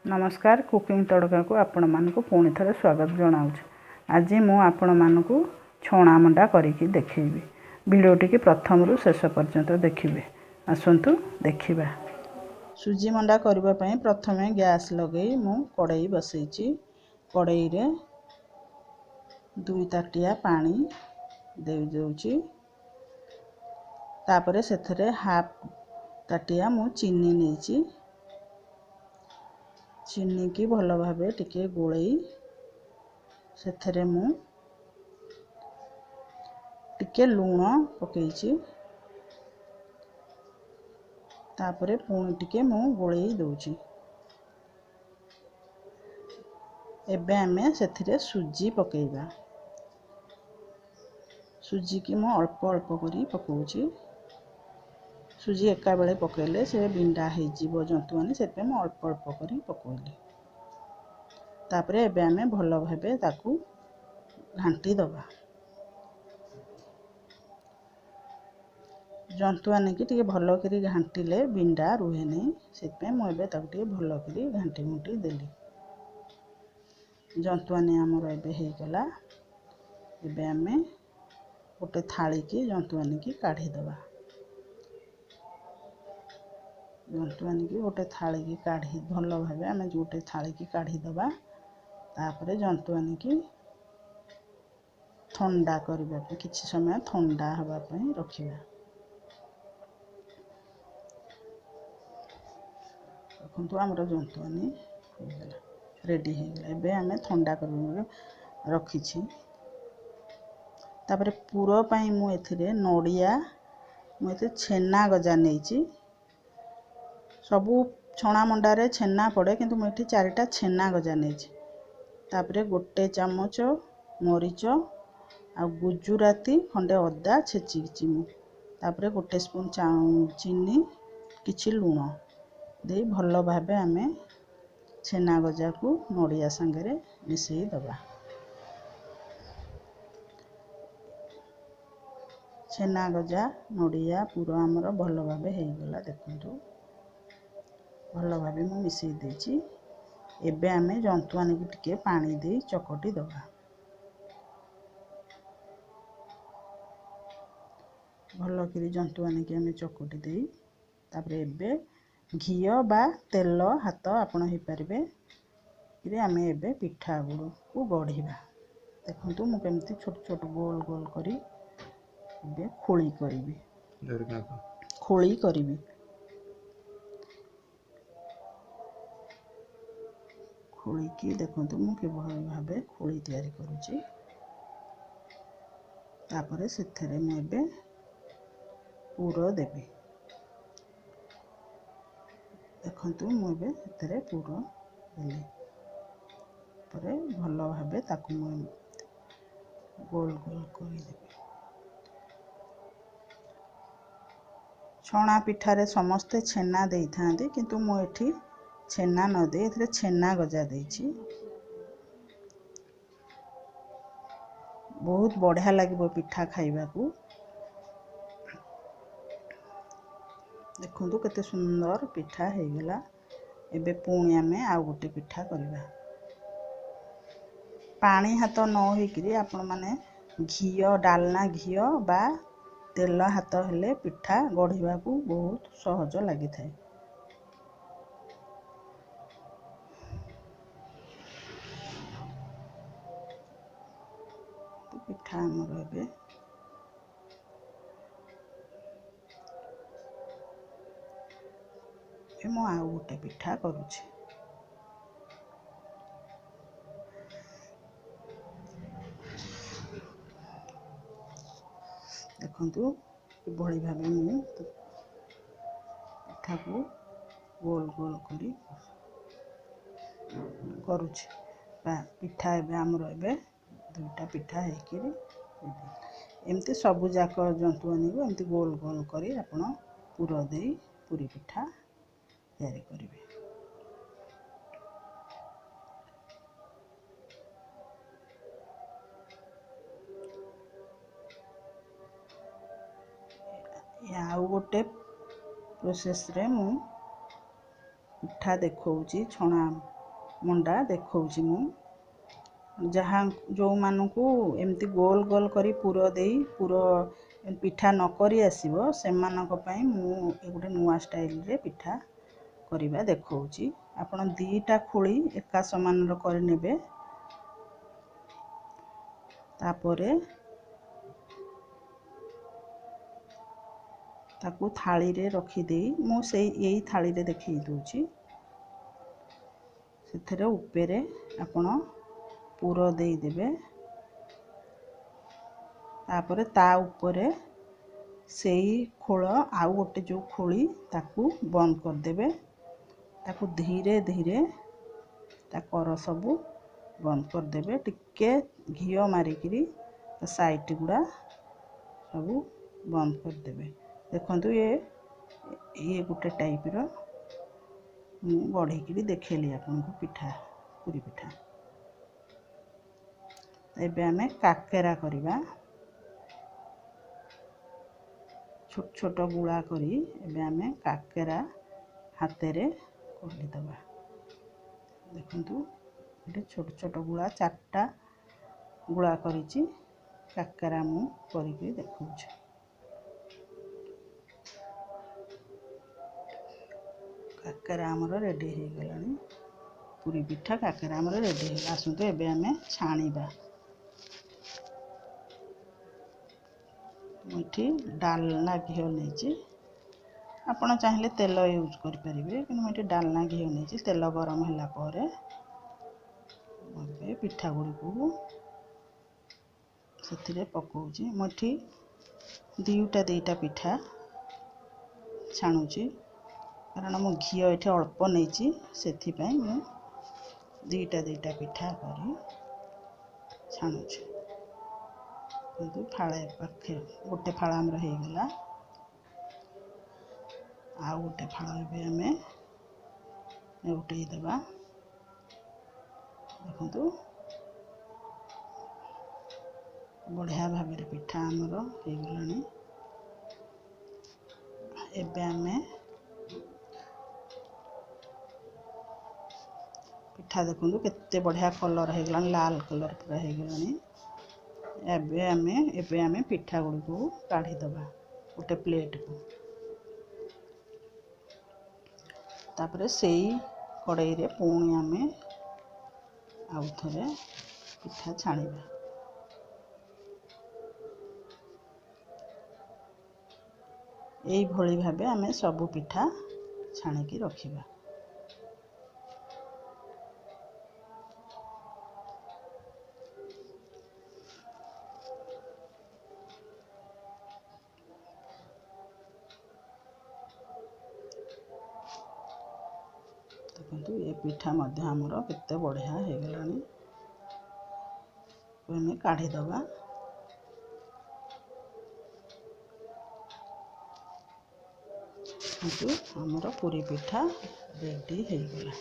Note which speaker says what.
Speaker 1: नमस्कार कुकिंग तड़का को आपण मानक पुणी थे स्वागत जनाऊँ। आज मु आपण मानक छणा मंडा करके देखी वीडियो टी प्रथम रु शेष पर्यंत देखिए। आसतु देखा। सुजी मंडा करने प्रथम गैस लगे मु कड़ाई बसई। कड़ाई रे 2 ताटिया पानी दे दूची। तापरे सेथरे हाफ ताटिया मु चीनी नहीं। चीनी की भल भावे टिके गोलई सेथरे मु टिके लूण पकेइची। तापरे पुणी टिके मु गोलई दउची। एबे आमे सेथरे सुजी पकेइबा। सुजी की मु अल्प अल्प करी पकाउची। सुजी एका बेले पकेले से बिंडा हो जीवो जंतुआनी से मैं अल्प अल्प करी पकईली। तापरे एबे आमे भल भाबे ताकू घांटी दबा। जंतुआनी की टिके भल करी घांटीले बिंडा रुहे नहीं से मैं एबे ताकू टिके भल करी घांटी घुंटी देली। जंतुआनी आमर एबे हो गला। एबे आमे गोटे थाली की जंतुआनी की काढ़ी दबा। जंतुआनी की गोटे थाली की काढ़ी भल भावे आमे गोटे थाली की काढ़ी दबा। तापरे जंतुआनी की ठंडा करबा पे किछि समय ठंडा हवा पे रखिबा। देखंतु हमर जंतुआनी हो गला रेडी हो गला। एबे आमे ठंडा करबा रखिछि। तापरे पूरो पई मु एथिरे नडिया मु एथे छेना गजा नेछि। सबू छणा मंडारे छेना पड़े किंतु मुझे 4टा छेना गजा नहीं। तापरे गोटे चामच मरीच आ गुजुराती खंडे अदा छेची मु। तापरे गोटे स्पून चीनी किछि लूण दे भल भाबे आमे छेना गजा को नडिया संगे मिसई दबा। छेना गजा नडिया पूरा आमर भल भाबे हो गला। देखंतु भल भाबे मु मिसई देछि। एबे आमे जंतुआनी की टिके पानी दे चकटी दबा। भल करी जंतुआनी की आमे चकटी दे तापरे एबे घियो बा तेल हाथ आपण हे परिबे कि आमे एबे पिठा गुड़ को गढ़िबा। देखंतु मु केमती छोट छोट गोल गोल करी एबे खोली करिबी। खोली करिबी। खोली की देखंतु मु के भाबे खोली तैयारी करूची। तापरे सेथरे मु एबे पूरो देबी। देखंतु मु एबे सेथरे पूरो देली। परे भल भाबे ताकू मु गोल गोल करी देबी। छणा पिठारे समस्ते छेना देई थांती किंतु मु एठी छेना न दे एथरे छेना गजा देछि। बहुत बढ़िया लागिबो पिठा खाइबा को। देखंतु केते सुंदर पिठा हे गला। एबे पुणी आमे आ गोटे पिठा करबा। पानी हाथ न होइकरी आपण माने घियो डालना घियो बा तेल हाथ हेले पिठा गढ़िबा को बहुत सहज लागि थाए। पिठा हमर एबे मु आ गोटे पिठा करूछि। देखंतु किभଳି भाबे मु पिठा को गोल गोल करी करूछि। बा पिठा एबे हमर एबे 2टा पिठा हेकिरी एमती सबु जाक जंतुआनी को एमती गोल गोल करी आपण पूरा देई पूरी पिठा तैयारी करिवे। या गोटे प्रोसेस रे मु पिठा देखौची छणा मंडा देखौछि मु जहाँ जो मानकू एमती गोल गोल करी पुर देई पुर पिठा न करी आसीबो से मानक पई मु ए गुटे नुवा स्टाइल रे पिठा करिबा देखौछि। आपण दीटा खोली एका समान रो करि नेबे तापरे ताकू थाली रे रखी देई मु सेई एई थाली रे देखि दोछि सेथरे ऊपरे आपण पुर देई देबे तापरे ता ऊपरे सेई खोल आउ गोटे जो खोली ताकू बंद कर देबे ताकू धीरे धीरे ता कर सब बंद कर देबे टिके घियो मारिकिरी साइड गुड़ा सब बंद कर देबे। देखंतु ये गोटे टाइप रो मु बढ़िकिरी देखेली आपनको पिठा पूरी पिठा। एबे आमे काकेरा करिबा छोट छोट गुळा करी एबे आमे काकेरा हाथे रे कोली दबा। देखंतु ये छोट छोट गुळा चारटा गुळा करिछि काकेरा मु करिके देखौछि। काकेरा हमर रेडी हे गलानी पूरी पिठा काकेरा हमर रेडी हे आसुतो एबे आमे छाणीबा। मुठी डालना घियो नेछि आपण चाहिले तेल यूज करि परिबे कि मुठी डालना घियो नेछि तेल गरम होला परे एबे पिठा गुडी को सेथिरे पकोछि। मुठी दुईटा पिठा छाणुछि कारण मो घियो एठे अल्प नेछि सेथि पई मु दुईटा पिठा करी छाणुछि। किंतु फाळे पाखे गोटे फाळा हमर हे गेला आ गोटे फाळा एबे हमें उठे देबा। देखंतु बढ़िया भाबरे पिठा हमर हे गलानी। एबे हमें पिठा देखंतु केते बढ़िया कलर हे गलानी लाल कलर पूरा हे गलानी। एबे हमें पिठा गुडी को काढी दबा गोटे प्लेट को तापरे सेई कड़ाई रे पुणी हमें आउ थरे पिठा छाणीबा। एई भली भाबे हमें सब पिठा छाणीकी रखिबा। देखंतु ये पिठा मध्य हमर केते बढ़िया हे गलानी। हमें काढी दबा। हमर पूरी पिठा रेडी हे गला।